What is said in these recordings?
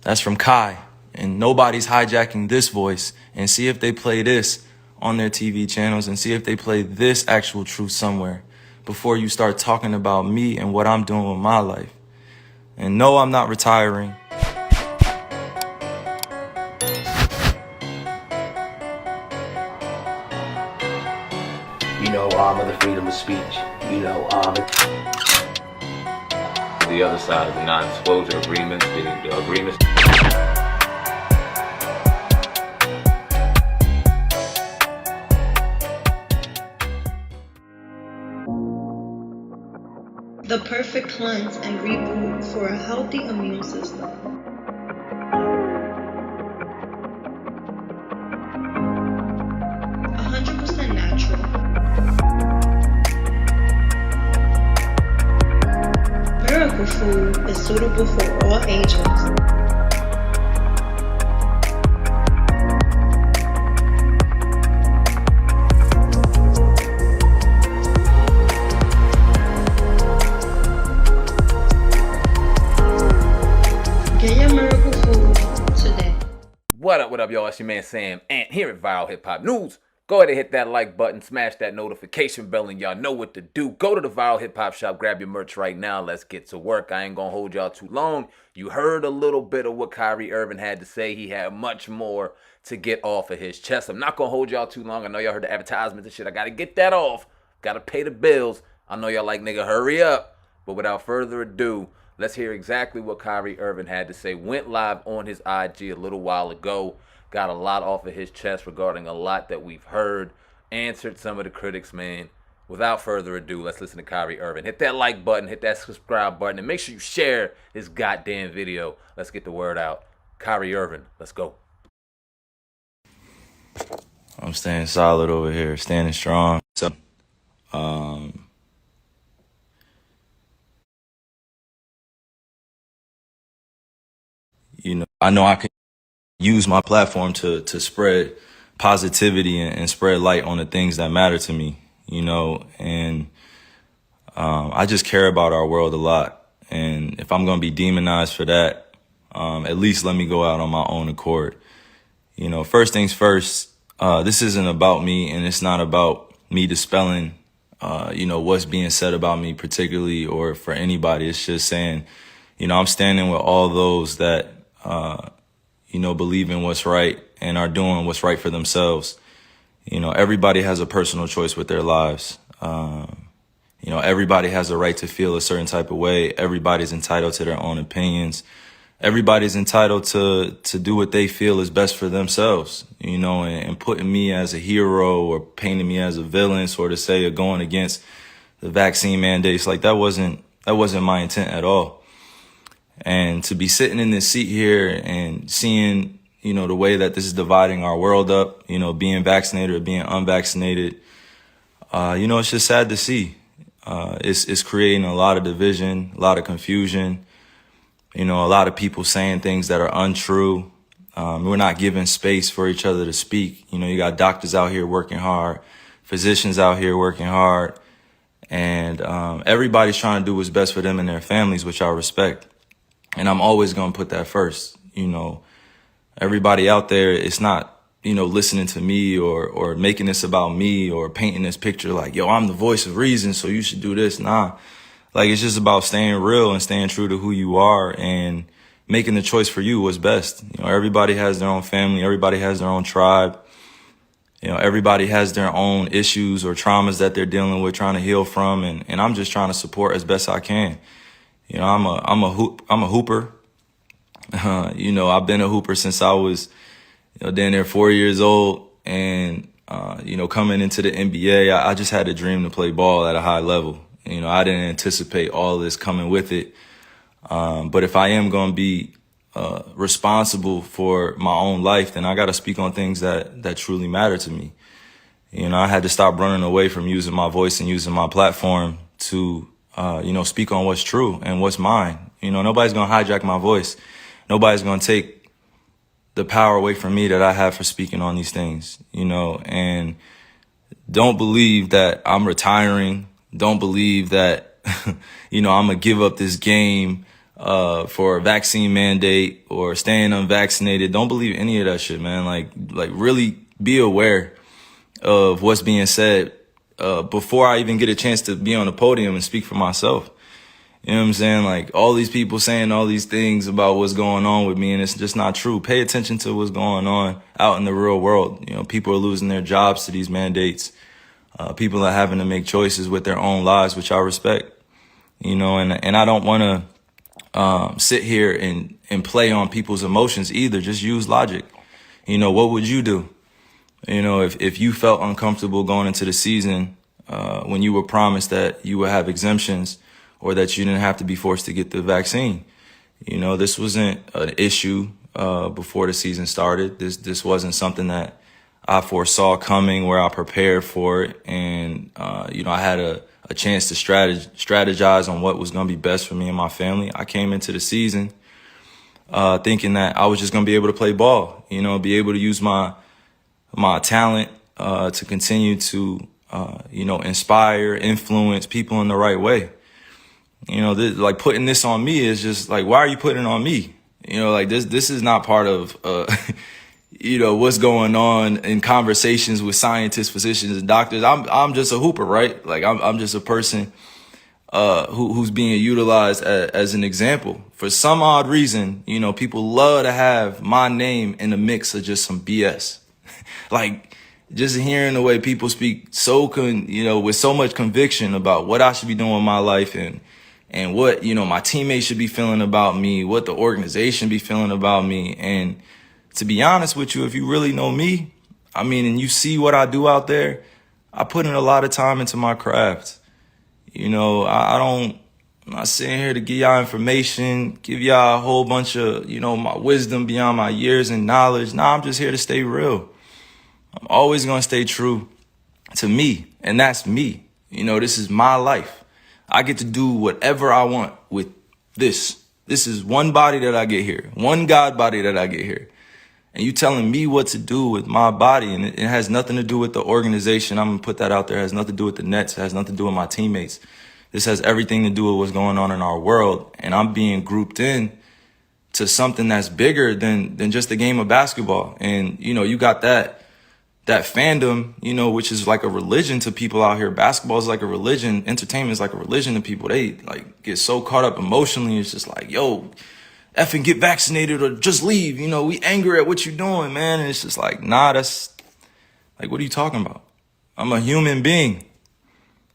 That's from Kai. And nobody's hijacking this voice. And see if they play this on their TV channels and see if they play this actual truth somewhere before you start talking about me and what I'm doing with my life. And no, I'm not retiring. Of the freedom of speech, the other side of the non-disclosure agreements, the agreements. The perfect cleanse and reboot for a healthy immune system. 100% natural. Miracle food is suitable for all ages. Get your miracle food today. What up, y'all? It's your man Sam Ant here at Viral Hip Hop News. Go ahead and hit that like button, smash that notification bell, and y'all know what to do. Go to the Viral Hip Hop shop, grab your merch right now. Let's get to work. I ain't gonna hold y'all too long. You heard a little bit of what Kyrie Irving had to say. He had much more to get off of his chest. I'm not gonna hold y'all too long. I know y'all heard the advertisements and shit. I gotta get that off. Gotta pay the bills. I know y'all like, nigga, hurry up. But without further ado, let's hear exactly what Kyrie Irving had to say. Went live on his IG a little while ago. Got a lot off of his chest regarding a lot that we've heard. Answered some of the critics, man. Without further ado, let's listen to Kyrie Irving. Hit that like button, hit that subscribe button, and make sure you share this goddamn video. Let's get the word out. Kyrie Irving, let's go. I'm staying solid over here, standing strong. So, I know I can use my platform to spread positivity and spread light on the things that matter to me, and I just care about our world a lot. And if I'm going to be demonized for that, at least let me go out on my own accord. First things first, this isn't about me, and it's not about me dispelling, what's being said about me particularly or for anybody. It's just saying, I'm standing with all those that, believe in what's right and are doing what's right for themselves. Everybody has a personal choice with their lives. Everybody has a right to feel a certain type of way. Everybody's entitled to their own opinions. Everybody's entitled to do what they feel is best for themselves, and putting me as a hero or painting me as a villain, sort of say, or going against the vaccine mandates. Like that wasn't my intent at all. And to be sitting in this seat here and seeing, the way that this is dividing our world up, being vaccinated or being unvaccinated, it's just sad to see. It's creating a lot of division, a lot of confusion, a lot of people saying things that are untrue. We're not giving space for each other to speak. You got doctors out here working hard, physicians out here working hard, and everybody's trying to do what's best for them and their families, which I respect. And I'm always going to put that first. Everybody out there, it's not, listening to me or making this about me or painting this picture like, yo, I'm the voice of reason, so you should do this. Nah, like it's just about staying real and staying true to who you are and making the choice for you what's best. Everybody has their own family. Everybody has their own tribe. Everybody has their own issues or traumas that they're dealing with, trying to heal from. And I'm just trying to support as best I can. I'm a hooper. I've been a hooper since I was, down there 4 years old. And, coming into the NBA, I just had a dream to play ball at a high level. I didn't anticipate all this coming with it. But if I am going to be responsible for my own life, then I got to speak on things that truly matter to me. I had to stop running away from using my voice and using my platform to speak on what's true and what's mine. Nobody's going to hijack my voice. Nobody's going to take the power away from me that I have for speaking on these things, and don't believe that I'm retiring. Don't believe that, I'm going to give up this game for a vaccine mandate or staying unvaccinated. Don't believe any of that shit, man. Like really be aware of what's being said before I even get a chance to be on the podium and speak for myself. You know what I'm saying? Like all these people saying all these things about what's going on with me, and it's just not true. Pay attention to what's going on out in the real world. You know, people are losing their jobs to these mandates. People are having to make choices with their own lives, which I respect. You know, and I don't want to sit here and play on people's emotions either. Just use logic. You know, what would you do? You know, if you felt uncomfortable going into the season when you were promised that you would have exemptions or that you didn't have to be forced to get the vaccine. You know, this wasn't an issue before the season started. This wasn't something that I foresaw coming, where I prepared for it. And, you know, I had a chance to strategize on what was going to be best for me and my family. I came into the season thinking that I was just going to be able to play ball, you know, be able to use my talent to continue to, you know, inspire, influence people in the right way. You know, like putting this on me is just like, why are you putting it on me? You know, like this is not part of, you know, what's going on in conversations with scientists, physicians, and doctors. I'm just a hooper, right? Like I'm just a person who's being utilized as an example. For some odd reason, you know, people love to have my name in the mix of just some BS. Like just hearing the way people speak you know, with so much conviction about what I should be doing with my life and what, you know, my teammates should be feeling about me, what the organization be feeling about me. And to be honest with you, if you really know me, I mean, and you see what I do out there, I put in a lot of time into my craft. You know, I'm not sitting here to give y'all information, give y'all a whole bunch of, you know, my wisdom beyond my years and knowledge. Nah, I'm just here to stay real. I'm always going to stay true to me, and that's me. You know, this is my life. I get to do whatever I want with this. This is one body that I get here, one God body that I get here. And you telling me what to do with my body, and it has nothing to do with the organization. I'm going to put that out there. It has nothing to do with the Nets. It has nothing to do with my teammates. This has everything to do with what's going on in our world. And I'm being grouped in to something that's bigger than just a game of basketball. And, you know, you got that fandom, you know, which is like a religion to people out here. Basketball is like a religion. Entertainment is like a religion to people. They like get so caught up emotionally. It's just like, yo, effing get vaccinated or just leave. You know, we angry at what you're doing, man. And it's just like, nah, that's like, what are you talking about? I'm a human being.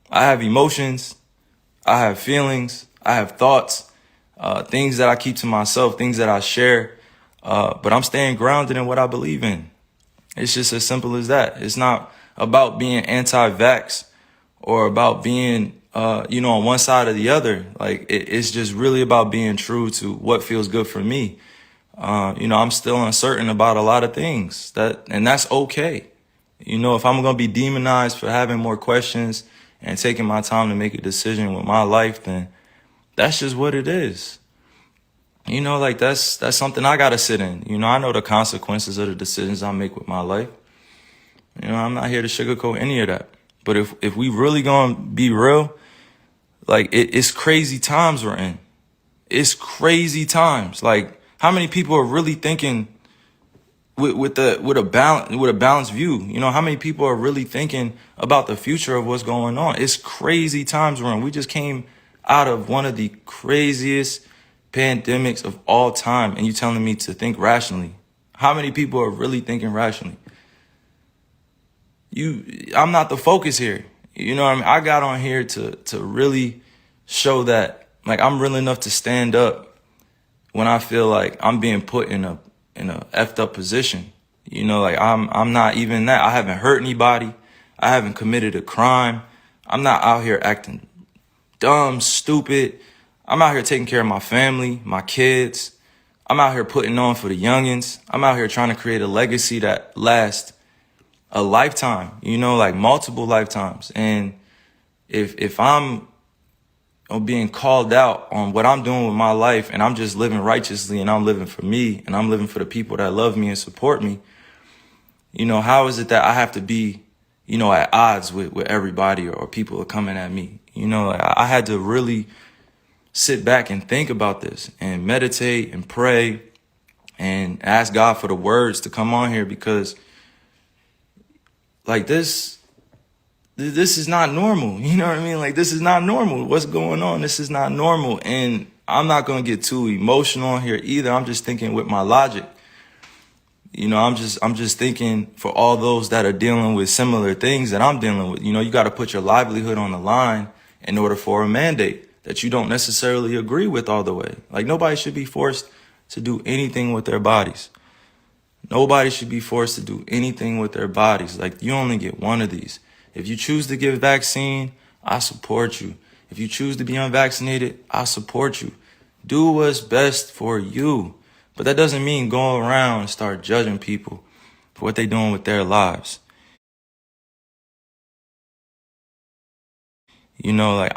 I have emotions. I have feelings. I have thoughts, things that I keep to myself, things that I share. But I'm staying grounded in what I believe in. It's just as simple as that. It's not about being anti-vax or about being, you know, on one side or the other. Like, it's just really about being true to what feels good for me. You know, I'm still uncertain about a lot of things, and that's okay. You know, if I'm going to be demonized for having more questions and taking my time to make a decision with my life, then that's just what it is. You know, like that's something I got to sit in. You know, I know the consequences of the decisions I make with my life. You know, I'm not here to sugarcoat any of that. But if we really gonna be real, like it's crazy times we're in. It's crazy times. Like, how many people are really thinking with a balanced view? You know, how many people are really thinking about the future of what's going on? It's crazy times we're in. We just came out of one of the craziest pandemics of all time, and you telling me to think rationally. How many people are really thinking rationally? I'm not the focus here. You know what I mean? I got on here to really show that, like, I'm real enough to stand up when I feel like I'm being put in a effed up position. You know, like I'm not even that. I haven't hurt anybody. I haven't committed a crime. I'm not out here acting dumb, stupid. I'm out here taking care of my family, my kids. I'm out here putting on for the youngins. I'm out here trying to create a legacy that lasts a lifetime, you know, like multiple lifetimes. And if I'm being called out on what I'm doing with my life, and I'm just living righteously, and I'm living for me, and I'm living for the people that love me and support me, you know, how is it that I have to be, you know, at odds with everybody, or people are coming at me? You know, I had to really sit back and think about this and meditate and pray and ask God for the words to come on here, because like this is not normal. You know what I mean? Like, this is not normal. What's going on? This is not normal. And I'm not going to get too emotional on here either. I'm just thinking with my logic. You know, I'm just thinking for all those that are dealing with similar things that I'm dealing with. You know, you got to put your livelihood on the line in order for a mandate that you don't necessarily agree with all the way. Like, nobody should be forced to do anything with their bodies. Nobody should be forced to do anything with their bodies. Like, you only get one of these. If you choose to get vaccine, I support you. If you choose to be unvaccinated, I support you. Do what's best for you. But that doesn't mean go around and start judging people for what they're doing with their lives. You know, like,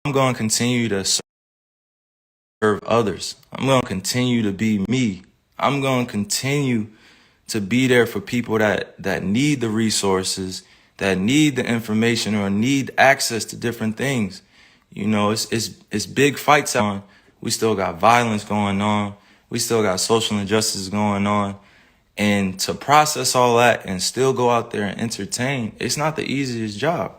I'm going to continue to serve others. I'm going to continue to be me. I'm going to continue to be there for people that need the resources, that need the information, or need access to different things. You know, it's big fights on. We still got violence going on. We still got social injustice going on. And to process all that and still go out there and entertain, it's not the easiest job.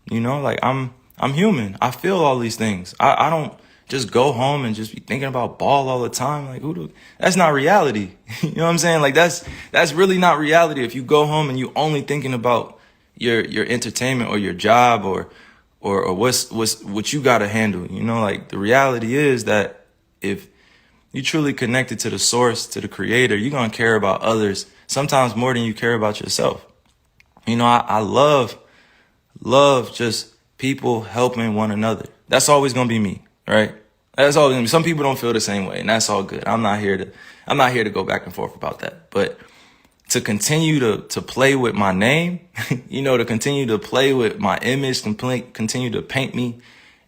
You know, like, I'm human. I feel all these things. I don't just go home and just be thinking about ball all the time. Like, that's not reality. You know what I'm saying? Like, that's really not reality. If you go home and you only thinking about your entertainment or your job or what you got to handle, you know, like, the reality is that if you truly connected to the source, to the creator, you're going to care about others sometimes more than you care about yourself. You know, I love just people helping one another. That's always going to be me, right? That's always going to be. Some people don't feel the same way, and that's all good. I'm not here to go back and forth about that. But to continue to play with my name, you know, to continue to play with my image, continue to paint me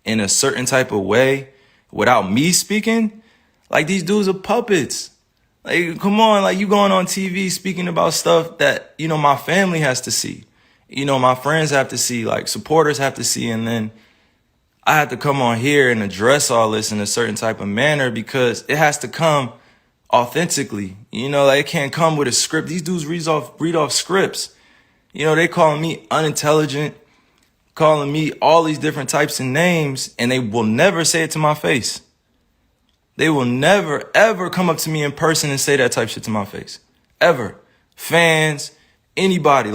in a certain type of way without me speaking, like, these dudes are puppets. Like, come on, like, you going on TV speaking about stuff that, you know, my family has to see. You know, my friends have to see, like, supporters have to see, and then I have to come on here and address all this in a certain type of manner because it has to come authentically. You know, like, it can't come with a script. These dudes read off scripts. You know, they calling me unintelligent, calling me all these different types of names, and they will never say it to my face. They will never, ever come up to me in person and say that type shit to my face. Ever. Fans, anybody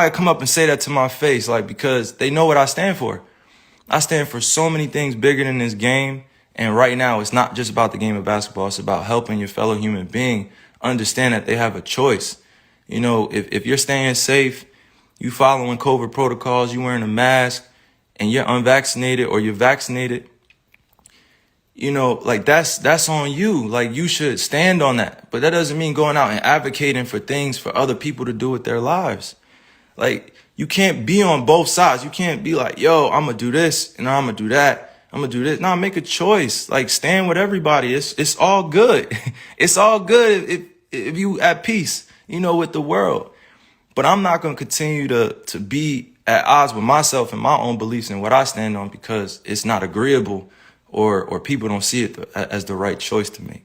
come up and say that to my face, like, because they know what I stand for. I stand for so many things bigger than this game. And right now, it's not just about the game of basketball. It's about helping your fellow human being understand that they have a choice. You know, if you're staying safe, you following COVID protocols, you wearing a mask, and you're unvaccinated or you're vaccinated, you know, like, that's on you. Like, you should stand on that. But that doesn't mean going out and advocating for things for other people to do with their lives. Like, you can't be on both sides. You can't be like, yo, I'm going to do this and I'm going to do that. I'm going to do this. No, make a choice. Like, stand with everybody. It's all good. It's all good if you at peace, you know, with the world. But I'm not going to continue to be at odds with myself and my own beliefs and what I stand on because it's not agreeable or people don't see it as the right choice to make.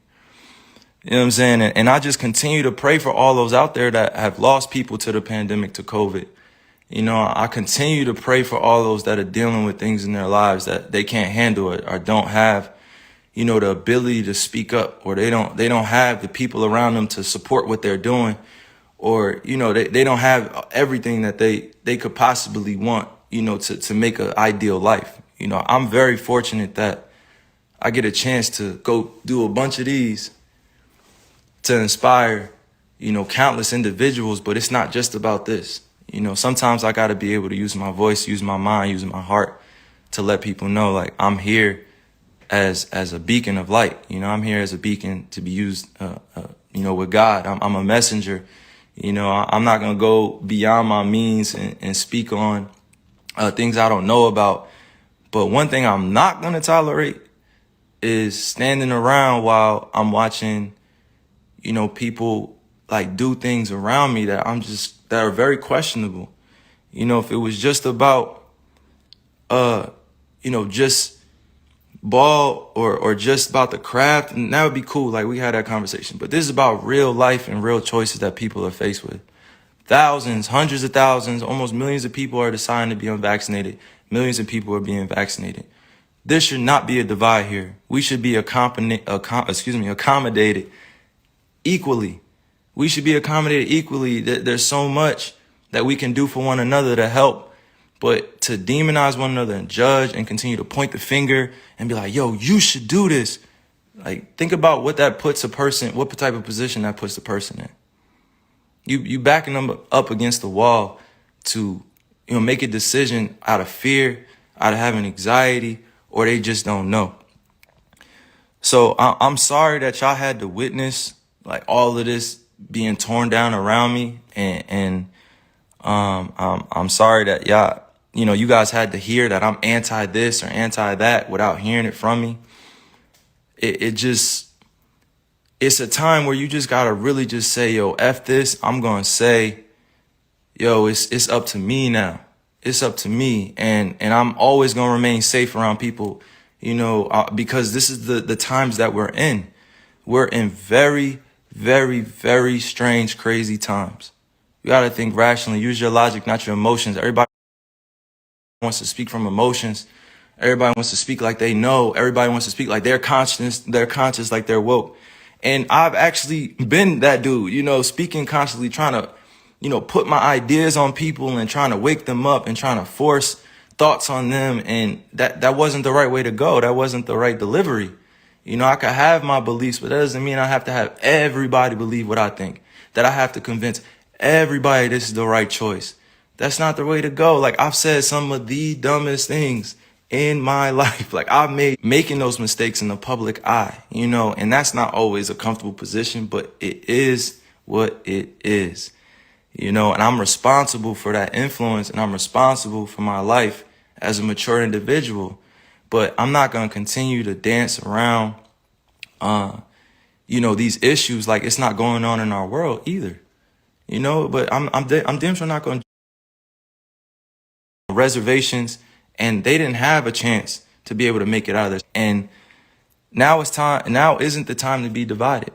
You know what I'm saying? And I just continue to pray for all those out there that have lost people to the pandemic, to COVID. You know, I continue to pray for all those that are dealing with things in their lives that they can't handle it or don't have, you know, the ability to speak up, or they don't have the people around them to support what they're doing, or, you know, they don't have everything that they could possibly want, you know, to make an ideal life. You know, I'm very fortunate that I get a chance to go do a bunch of these to inspire, you know, countless individuals, but it's not just about this. You know, sometimes I got to be able to use my voice, use my mind, use my heart to let people know, like, I'm here as a beacon of light. You know, I'm here as a beacon to be used, you know, with God. I'm a messenger. You know, I'm not going to go beyond my means and speak on things I don't know about. But one thing I'm not going to tolerate is standing around while I'm watching, you know, people, like, do things around me that that are very questionable. You know, if it was just about, just ball or just about the craft, and that would be cool. Like, we had that conversation. But this is about real life and real choices that people are faced with. Thousands, hundreds of thousands, almost millions of people are deciding to be unvaccinated. Millions of people are being vaccinated. There should not be a divide here. We should be accommodated equally. We should be accommodated equally. There's so much that we can do for one another to help. But to demonize one another and judge and continue to point the finger and be like, yo, you should do this. Like, think about what that puts a person, what type of position that puts the person in. You backing them up against the wall to, make a decision out of fear, out of having anxiety, or they just don't know. So I'm sorry that y'all had to witness like all of this being torn down around me, and I'm sorry that you guys had to hear that I'm anti this or anti that without hearing it from me. It's a time where you just gotta really just say, yo, F this. I'm gonna say, yo, it's up to me now. It's up to me. And I'm always gonna remain safe around people, because this is the times that we're in. We're in very, very, very strange, crazy times. You gotta think rationally, use your logic, not your emotions. Everybody wants to speak from emotions. Everybody wants to speak like they know. Everybody wants to speak like they're conscious, like they're woke. And I've actually been that dude, speaking constantly, trying to, put my ideas on people and trying to wake them up and trying to force thoughts on them. And that wasn't the right way to go. That wasn't the right delivery. I could have my beliefs, but that doesn't mean I have to have everybody believe what I think, that I have to convince everybody this is the right choice. That's not the way to go. Like, I've said some of the dumbest things in my life. Like, I've making those mistakes in the public eye, and that's not always a comfortable position, but it is what it is, and I'm responsible for that influence, and I'm responsible for my life as a mature individual. But I'm not going to continue to dance around, these issues like it's not going on in our world either, but I'm damn sure not going to reservations, and they didn't have a chance to be able to make it out of this. And now isn't the time to be divided.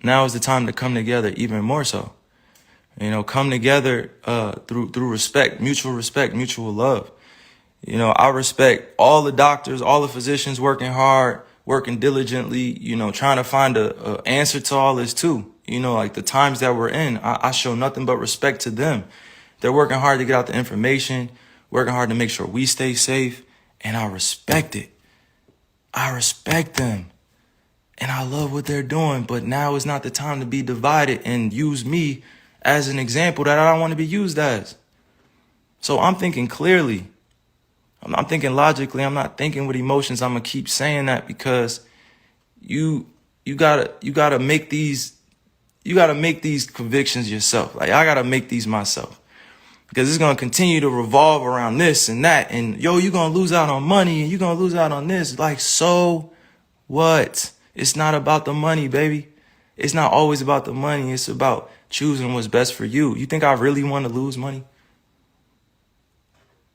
Now is the time to come together even more so. Come together through respect, mutual love. I respect all the doctors, all the physicians working hard, working diligently, trying to find a answer to all this too. Like the times that we're in, I show nothing but respect to them. They're working hard to get out the information, working hard to make sure we stay safe, and I respect it. I respect them, and I love what they're doing, but now is not the time to be divided and use me as an example that I don't want to be used as. So I'm thinking clearly. I'm thinking logically. I'm not thinking with emotions. I'm going to keep saying that because you gotta make these convictions yourself. Like, I gotta make these myself. Because it's going to continue to revolve around this and that. And, you're going to lose out on money and you're going to lose out on this. Like, so what? It's not about the money, baby. It's not always about the money. It's about choosing what's best for you. You think I really want to lose money?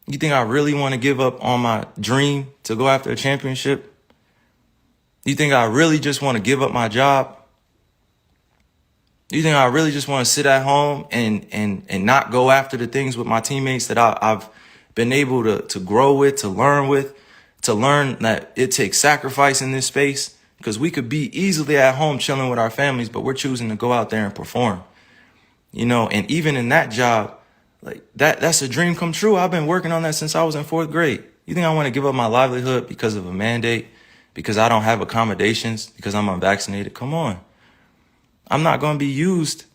You think I really want to give up on my dream to go after a championship? You think I really just want to give up my job? You think I really just want to sit at home and not go after the things with my teammates that I've been able to grow with, to learn that it takes sacrifice in this space? Because we could be easily at home chilling with our families, but we're choosing to go out there and perform. And even in that job, like that's a dream come true. I've been working on that since I was in 4th grade. You think I want to give up my livelihood because of a mandate, because I don't have accommodations, because I'm unvaccinated? Come on. I'm not going to be used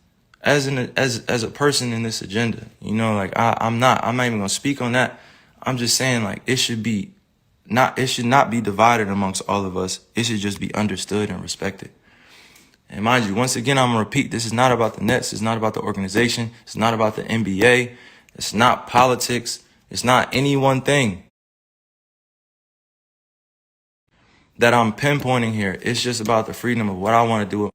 as a person in this agenda. I'm not even going to speak on that. I'm just saying, like, it should not be divided amongst all of us. It should just be understood and respected. And mind you, once again, I'm going to repeat, this is not about the Nets. It's not about the organization. It's not about the NBA. It's not politics. It's not any one thing that I'm pinpointing here. It's just about the freedom of what I want to do.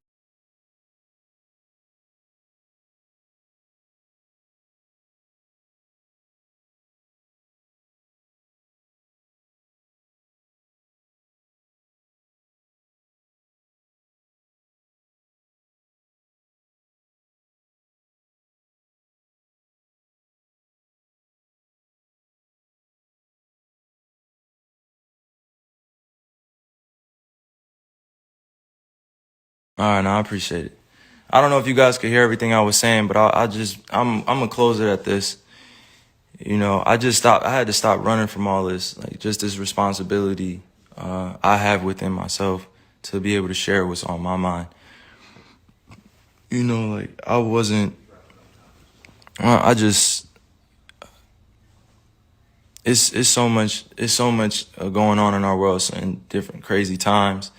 All right, no, I appreciate it. I don't know if you guys could hear everything I was saying, but I'm gonna close it at this. You know, I had to stop running from all this, like just this responsibility I have within myself to be able to share what's on my mind. You know, like I wasn't, I just, it's so much going on in our world in different crazy times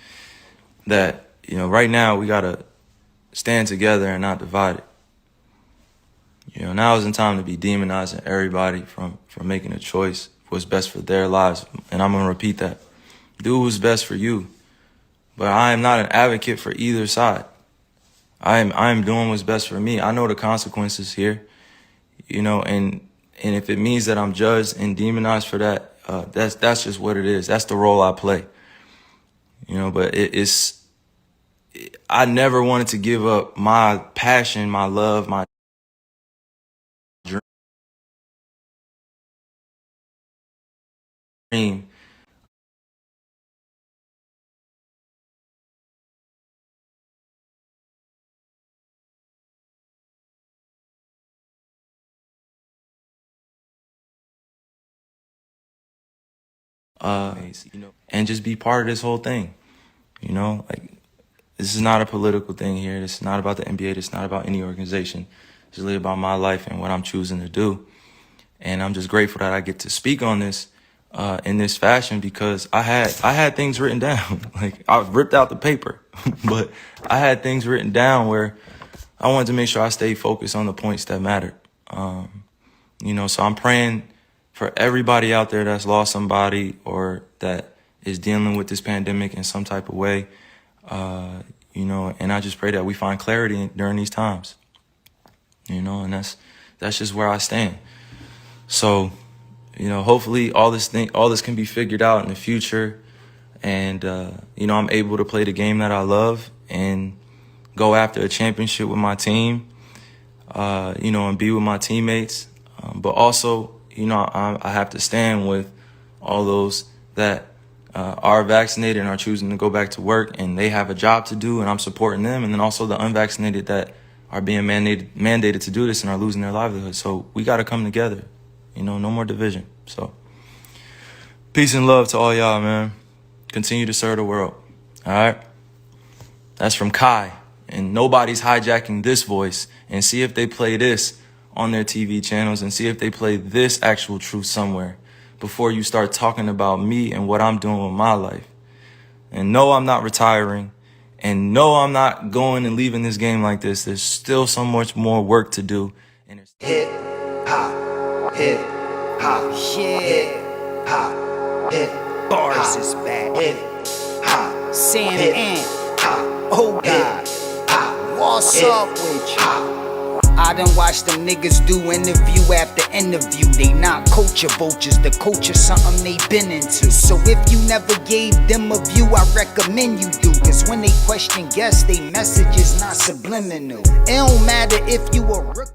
that, you know, right now we gotta stand together and not divided. You know, now isn't time to be demonizing everybody from making a choice for what's best for their lives. And I'm going to repeat that. Do what's best for you. But I am not an advocate for either side. I am doing what's best for me. I know the consequences here, you know, and if it means that I'm judged and demonized for that, that's just what it is. That's the role I play. You know, but I never wanted to give up my passion, my love, my dream. You know, and just be part of this whole thing. You know, like this is not a political thing here. This is not about the NBA. This is not about any organization. It's really about my life and what I'm choosing to do. And I'm just grateful that I get to speak on this in this fashion because I had things written down. Like I ripped out the paper, but I had things written down where I wanted to make sure I stayed focused on the points that mattered. You know, so I'm praying for everybody out there that's lost somebody or that is dealing with this pandemic in some type of way. You know, and I just pray that we find clarity during these times. You know, and that's just where I stand. So, you know, hopefully all this can be figured out in the future. And, you know, I'm able to play the game that I love and go after a championship with my team, you know, and be with my teammates. But also, you know, I have to stand with all those that are vaccinated and are choosing to go back to work and they have a job to do and I'm supporting them. And then also the unvaccinated that are being mandated to do this and are losing their livelihood. So we got to come together, you know, no more division. So peace and love to all y'all, man. Continue to serve the world. All right. That's from Kai. And nobody's hijacking this voice. And see if they play this on their TV channels and see if they play this actual truth somewhere before you start talking about me and what I'm doing with my life. And no, I'm not retiring. And no, I'm not going and leaving this game like this. There's still so much more work to do. And hip hop, hip hop, hip hop, hip bars is back. Hip hop, Sam and oh God, what's up with you? I done watched them niggas do interview after interview. They not culture vultures, the culture something they been into. So if you never gave them a view, I recommend you do. Cause when they question guests, they message is not subliminal. It don't matter if you a rookie.